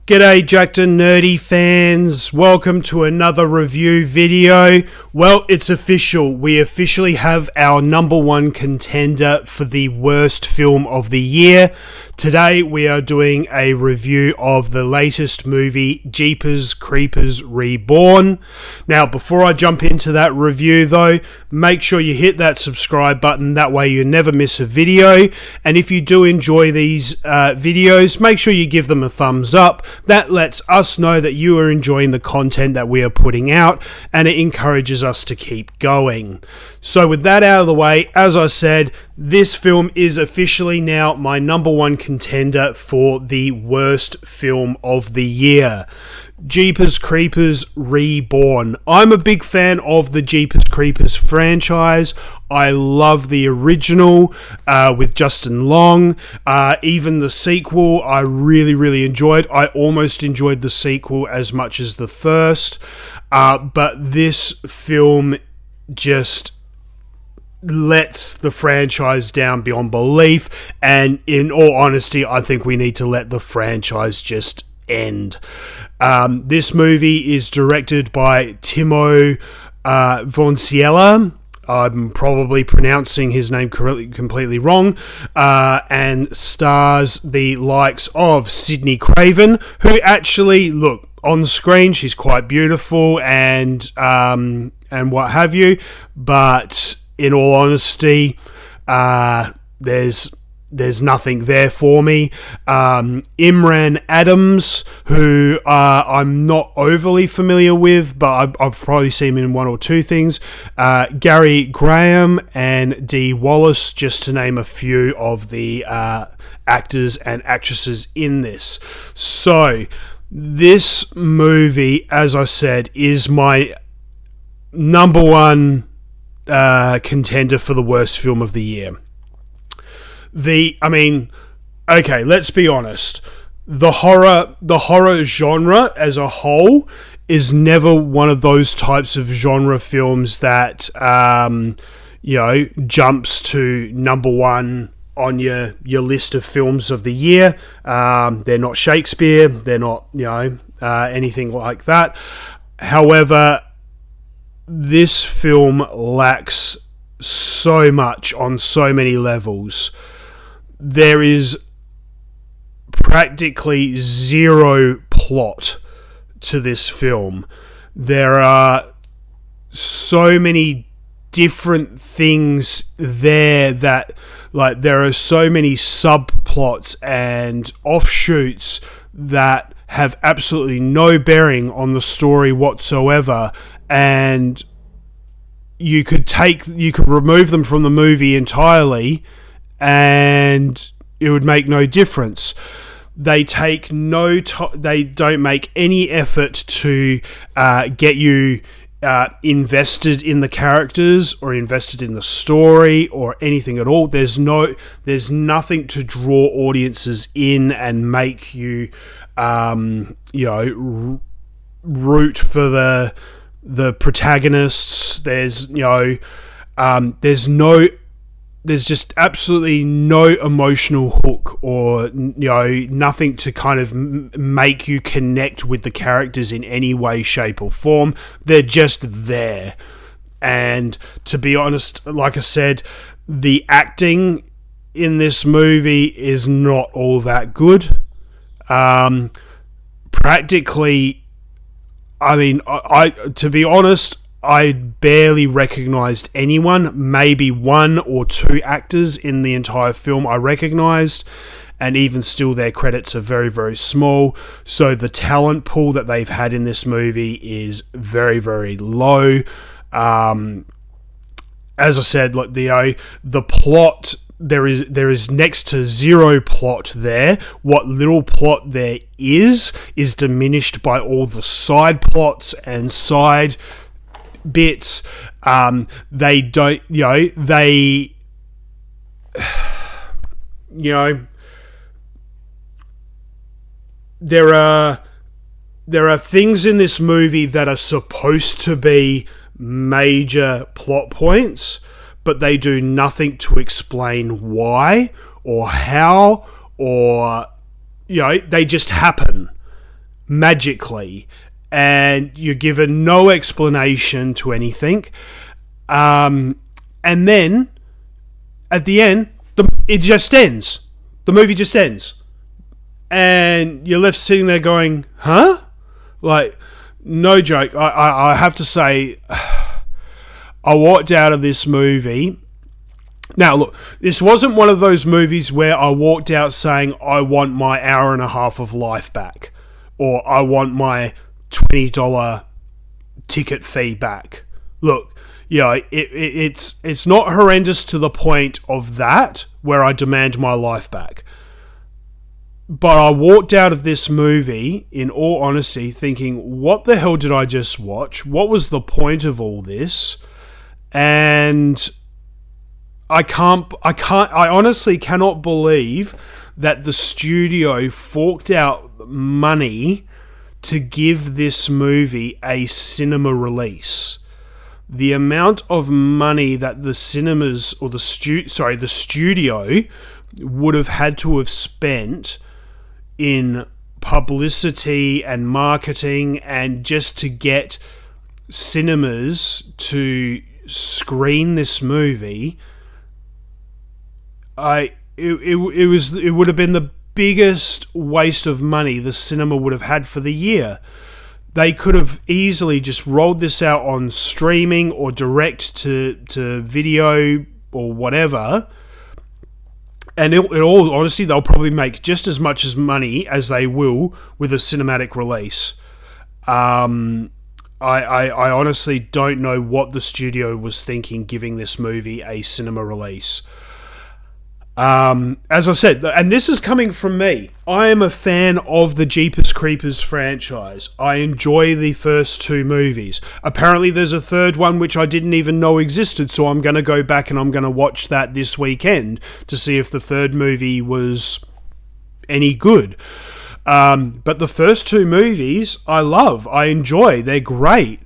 G'day Jacked and Nerdy fans, welcome to another review video. Well, it's official, we officially have our number one contender for the worst film of the year. Today we are doing a review of the latest movie, Jeepers Creepers Reborn. Now, before I jump into that review though, make sure you hit that subscribe button, that way you never miss a video. And if you do enjoy these videos, make sure you give them a thumbs up. That lets us know that you are enjoying the content that we are putting out, and it encourages us to keep going. So with that out of the way, as I said, this film is officially now my number one contender for the worst film of the year. Jeepers Creepers Reborn. I'm a big fan of the Jeepers Creepers franchise. I love the original with Justin Long. Even the sequel, I really enjoyed. I almost enjoyed the sequel as much as the first. But this film just lets the franchise down beyond belief. And in all honesty, I think we need to let the franchise just end. This movie is directed by Timo Vuonsiala. I'm probably pronouncing his name completely wrong, and stars the likes of Sydney Craven, who actually, look, on screen she's quite beautiful and what have you, but in all honesty, there's nothing there for me. Imran Adams, who I'm not overly familiar with, but I've probably seen him in one or two things. Gary Graham and Dee Wallace, just to name a few of the actors and actresses in this. So, this movie, as I said, is my number one contender for the worst film of the year. Okay, let's be honest. The horror genre as a whole is never one of those types of genre films that jumps to number one on your list of films of the year. They're not Shakespeare. They're not anything like that. However, this film lacks so much on so many levels. There is practically zero plot to this film. There are so many different things there that, like, there are so many subplots and offshoots that have absolutely no bearing on the story whatsoever, and you could remove them from the movie entirely and it would make no difference. They they don't make any effort to get you invested in the characters or invested in the story or anything at all. There's nothing to draw audiences in and make you root for the protagonists. There's just absolutely no emotional hook or nothing to kind of make you connect with the characters in any way, shape or form. They're just there. And to be honest, like I said, the acting in this movie is not all that good. Practically, to be honest, I barely recognised anyone. Maybe one or two actors in the entire film I recognised, and even still their credits are very small. So the talent pool that they've had in this movie is very low. As I said, like the plot, there is next to zero plot there. What little plot there is diminished by all the side plots and side bits. They don't, there are things in this movie that are supposed to be major plot points, but they do nothing to explain why or how, or they just happen. magically, and you're given no explanation to anything. And then, at the end, it just ends. The movie just ends. And you're left sitting there going, huh? Like, no joke. I have to say, I walked out of this movie. Now, look, this wasn't one of those movies where I walked out saying, I want my hour and a half of life back. Or I want my $20 ticket fee back. Look, it's not horrendous to the point of that, where I demand my life back. But I walked out of this movie, in all honesty, thinking, what the hell did I just watch? What was the point of all this? And I honestly cannot believe that the studio forked out money to give this movie a cinema release. The amount of money that the cinemas, or the studio would have had to have spent in publicity and marketing, and just to get cinemas to screen this movie, it would have been the biggest waste of money the cinema would have had for the year. They could have easily just rolled this out on streaming or direct to video or whatever. And in all honesty, they'll probably make just as much as money as they will with a cinematic release. I honestly don't know what the studio was thinking giving this movie a cinema release. As I said, and this is coming from me, I am a fan of the Jeepers Creepers franchise. I enjoy the first two movies. Apparently there's a third one which I didn't even know existed, so I'm going to go back and I'm going to watch that this weekend to see if the third movie was any good. But the first two movies I love, I enjoy, they're great.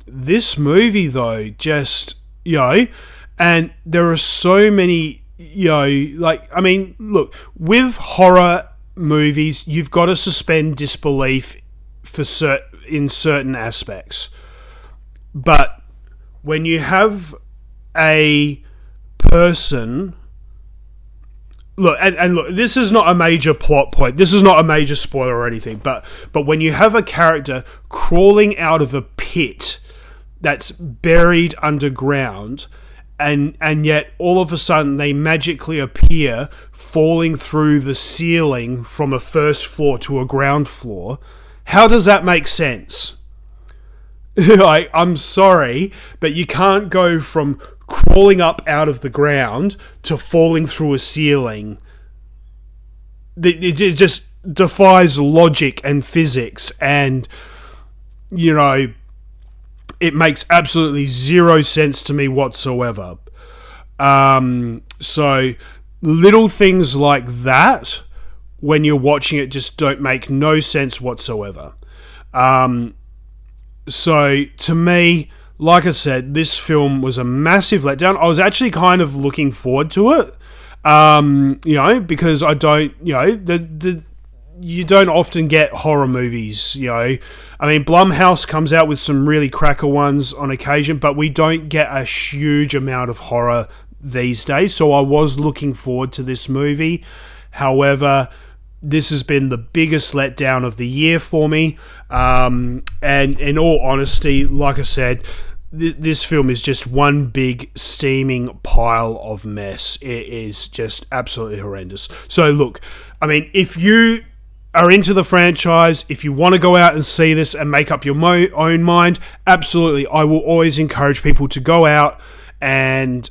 This movie though, just, and there are so many, look, with horror movies, you've got to suspend disbelief in certain aspects. But when you have a person, look, and look, this is not a major plot point. This is not a major spoiler or anything. But when you have a character crawling out of a pit that's buried underground, and yet all of a sudden they magically appear falling through the ceiling from a first floor to a ground floor, how does that make sense? I'm sorry, but you can't go from crawling up out of the ground to falling through a ceiling. It just defies logic and physics, and it makes absolutely zero sense to me whatsoever. So little things like that, when you're watching it, just don't make no sense whatsoever. So to me, like I said, this film was a massive letdown. I was actually kind of looking forward to it, because I don't, you don't often get horror movies, Blumhouse comes out with some really cracker ones on occasion, but we don't get a huge amount of horror these days, so I was looking forward to this movie. However, this has been the biggest letdown of the year for me, and in all honesty, like I said, this film is just one big steaming pile of mess. It is just absolutely horrendous. So look, if you are into the franchise, if you want to go out and see this and make up your own mind, absolutely, I will always encourage people to go out and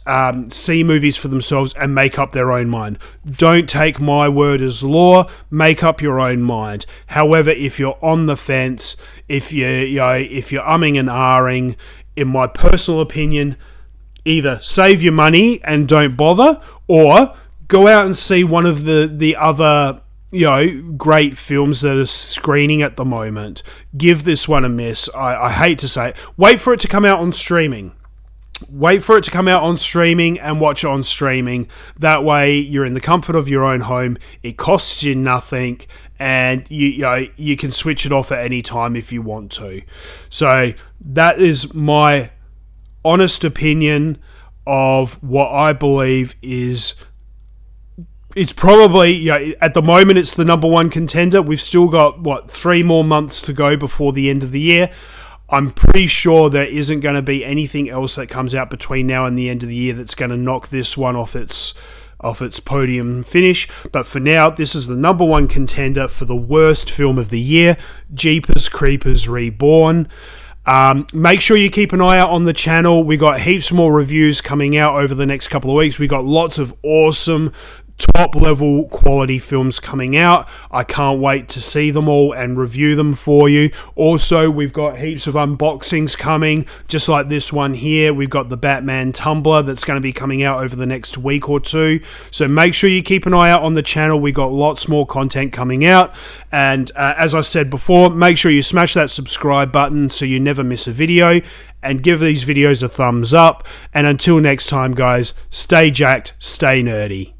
see movies for themselves and make up their own mind. Don't take my word as law. Make up your own mind. However, if you're on the fence, if you're umming and ahhing, in my personal opinion, either save your money and don't bother, or go out and see one of the other great films that are screening at the moment. Give this one a miss. I hate to say it. Wait for it to come out on streaming. wait for it to come out on streaming and watch it on streaming. That way you're in the comfort of your own home. It costs you nothing, and you can switch it off at any time if you want to. So that is my honest opinion of what I believe is... It's probably, at the moment, it's the number one contender. We've still got, 3 more months to go before the end of the year. I'm pretty sure there isn't going to be anything else that comes out between now and the end of the year that's going to knock this one off its podium finish. But for now, this is the number one contender for the worst film of the year, Jeepers Creepers Reborn. Make sure you keep an eye out on the channel. We got heaps more reviews coming out over the next couple of weeks. We got lots of awesome top level quality films coming out. I can't wait to see them all and review them for you. Also, we've got heaps of unboxings coming, just like this one here. We've got the Batman tumbler that's going to be coming out over the next week or two. So make sure you keep an eye out on the channel. We got lots more content coming out. And as I said before, make sure you smash that subscribe button so you never miss a video, and give these videos a thumbs up. And until next time, guys, stay jacked, stay nerdy.